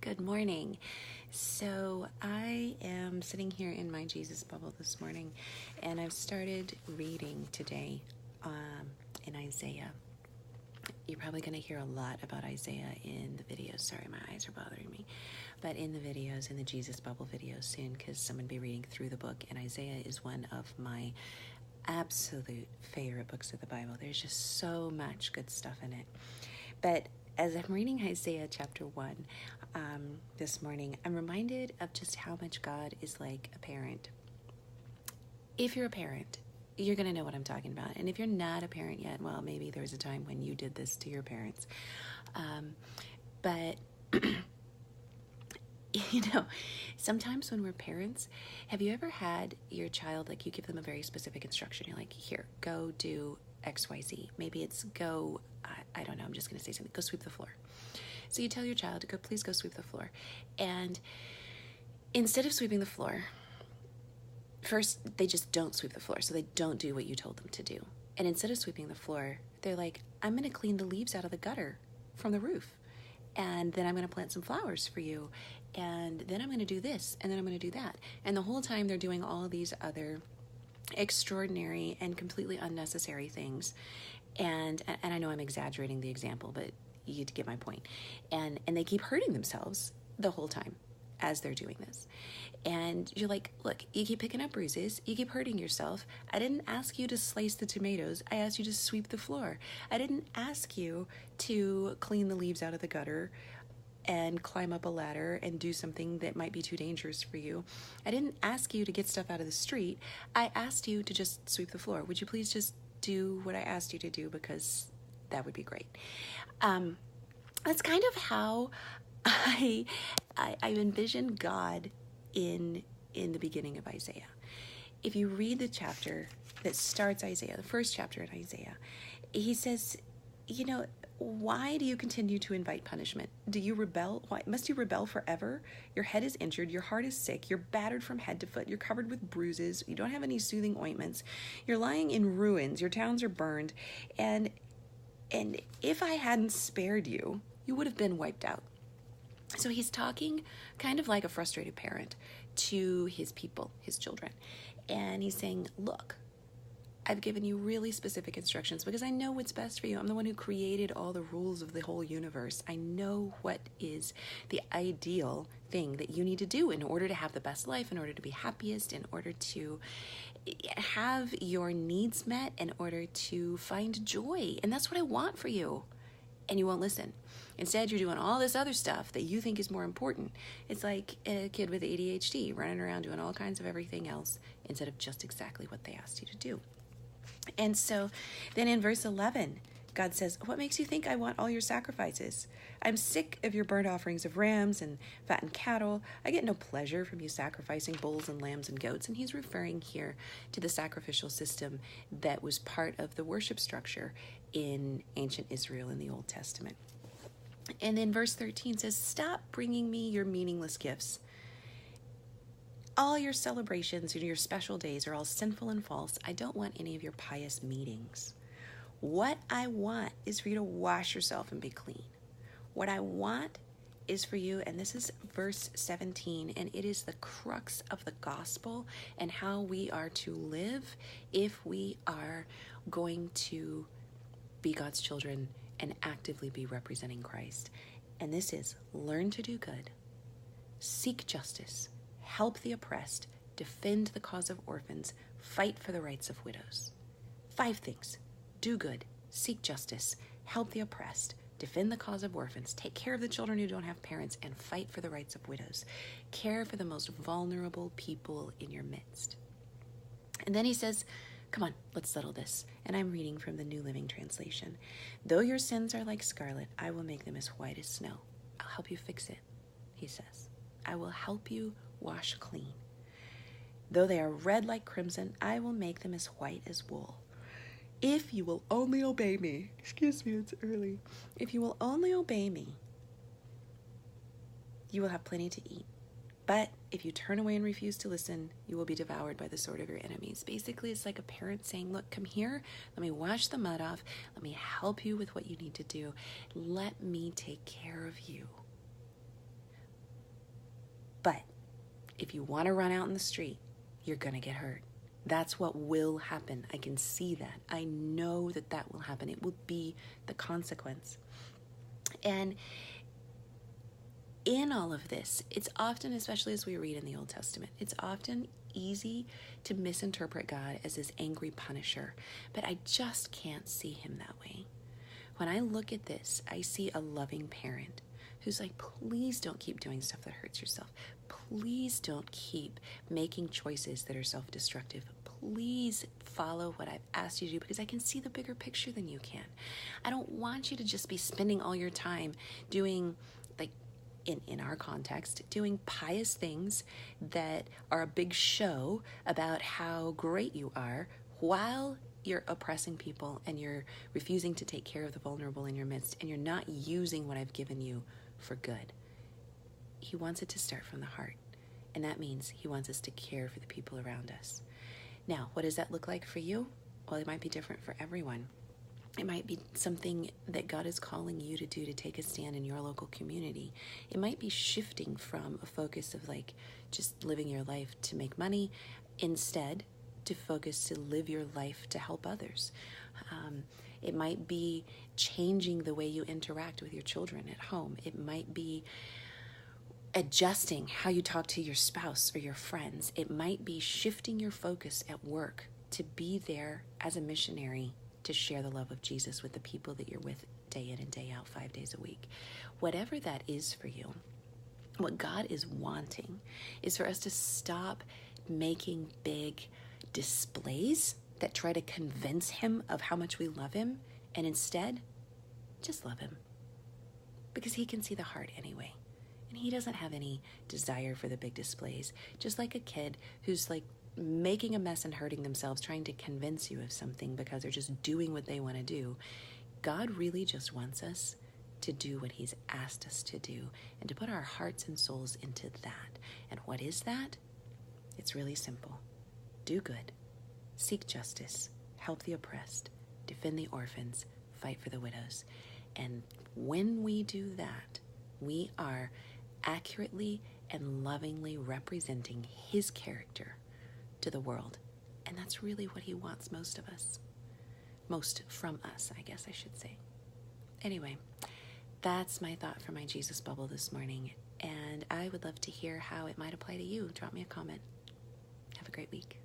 Good morning. So I am sitting here in my Jesus bubble this morning, and I've started reading today in Isaiah. You're probably going to hear a lot about Isaiah in the videos. Sorry, my eyes are bothering me. But in the videos, in the Jesus bubble videos soon, because I'm going to be reading through the book, and Isaiah is one of my absolute favorite books of the Bible. There's just so much good stuff in it. But as I'm reading Isaiah chapter 1 this morning, I'm reminded of just how much God is like a parent. If you're a parent, you're going to know what I'm talking about. And if you're not a parent yet, well, maybe there was a time when you did this to your parents. But, sometimes when we're parents, have you ever had your child, like you give them a very specific instruction. You're like, here, go do X, Y, Z. Maybe it's go, I don't know, I'm just going to say something. Go sweep the floor. So you tell your child to please go sweep the floor. And instead of sweeping the floor, first, they just don't sweep the floor. So they don't do what you told them to do. And instead of sweeping the floor, they're like, I'm going to clean the leaves out of the gutter from the roof. And then I'm going to plant some flowers for you. And then I'm going to do this. And then I'm going to do that. And the whole time they're doing all these other extraordinary and completely unnecessary things. And I know I'm exaggerating the example, but you get my point. And they keep hurting themselves the whole time as they're doing this. And you're like, look, you keep picking up bruises. You keep hurting yourself. I didn't ask you to slice the tomatoes. I asked you to sweep the floor. I didn't ask you to clean the leaves out of the gutter and climb up a ladder and do something that might be too dangerous for you. I didn't ask you to get stuff out of the street. I asked you to just sweep the floor. Would you please just do what I asked you to do, because that would be great. That's kind of how I envision God in the beginning of Isaiah. If you read the chapter that starts Isaiah, the first chapter in Isaiah, he says, why do you continue to invite punishment? Do you rebel? Why must you rebel forever? Your head is injured. Your heart is sick. You're battered from head to foot. You're covered with bruises. You don't have any soothing ointments. You're lying in ruins. Your towns are burned. And if I hadn't spared you, you would have been wiped out. So he's talking kind of like a frustrated parent to his people, his children. And he's saying, look, I've given you really specific instructions because I know what's best for you. I'm the one who created all the rules of the whole universe. I know what is the ideal thing that you need to do in order to have the best life, in order to be happiest, in order to have your needs met, in order to find joy. And that's what I want for you. And you won't listen. Instead, you're doing all this other stuff that you think is more important. It's like a kid with ADHD running around doing all kinds of everything else instead of just exactly what they asked you to do. And so then in verse 11, God says, what makes you think I want all your sacrifices? I'm sick of your burnt offerings of rams and fattened cattle. I get no pleasure from you sacrificing bulls and lambs and goats. And he's referring here to the sacrificial system that was part of the worship structure in ancient Israel in the Old Testament. And then verse 13 says, stop bringing me your meaningless gifts. All your celebrations and your special days are all sinful and false. I don't want any of your pious meetings. What I want is for you to wash yourself and be clean. What I want is for you, and this is verse 17, and it is the crux of the gospel and how we are to live if we are going to be God's children and actively be representing Christ. And this is learn to do good, seek justice, help the oppressed, defend the cause of orphans, fight for the rights of widows. 5 things. Do good, seek justice, help the oppressed, defend the cause of orphans, take care of the children who don't have parents, and fight for the rights of widows. Care for the most vulnerable people in your midst. And then he says, come on, let's settle this. And I'm reading from the New Living Translation. Though your sins are like scarlet, I will make them as white as snow. I'll help you fix it, he says. I will help you wash clean. Though they are red like crimson, I will make them as white as wool. If you will only obey me, excuse me, it's early. If you will only obey me, you will have plenty to eat. But if you turn away and refuse to listen, you will be devoured by the sword of your enemies. Basically, it's like a parent saying, look, come here. Let me wash the mud off. Let me help you with what you need to do. Let me take care of you. If you want to run out in the street, you're going to get hurt. That's what will happen. I can see that. I know that that will happen. It will be the consequence. And in all of this, it's often, especially as we read in the Old Testament, it's often easy to misinterpret God as this angry punisher, but I just can't see him that way. When I look at this, I see a loving parent who's like, please don't keep doing stuff that hurts yourself. Please don't keep making choices that are self-destructive. Please follow what I've asked you to do, because I can see the bigger picture than you can. I don't want you to just be spending all your time doing, like, in our context, doing pious things that are a big show about how great you are, while you're oppressing people and you're refusing to take care of the vulnerable in your midst, and you're not using what I've given you for good. He wants it to start from the heart, and that means he wants us to care for the people around us. Now, what does that look like for you? Well, it might be different for everyone. It might be something that God is calling you to do, to take a stand in your local community. It might be shifting from a focus of like just living your life to make money, instead to focus to live your life to help others. It might be changing the way you interact with your children at home. It might be adjusting how you talk to your spouse or your friends. It might be shifting your focus at work to be there as a missionary to share the love of Jesus with the people that you're with day in and day out, 5 days a week. Whatever that is for you, what God is wanting is for us to stop making big displays that try to convince him of how much we love him, and instead just love him, because he can see the heart anyway. And he doesn't have any desire for the big displays. Just like a kid who's like making a mess and hurting themselves, trying to convince you of something because they're just doing what they want to do. God really just wants us to do what he's asked us to do, and to put our hearts and souls into that. And what is that? It's really simple. Do good. Seek justice. Help the oppressed. Defend the orphans. Fight for the widows. And when we do that, we are accurately and lovingly representing his character to the world. And that's really what he wants most of us. Most from us, I guess I should say. Anyway, that's my thought for my Jesus bubble this morning. And I would love to hear how it might apply to you. Drop me a comment. Have a great week.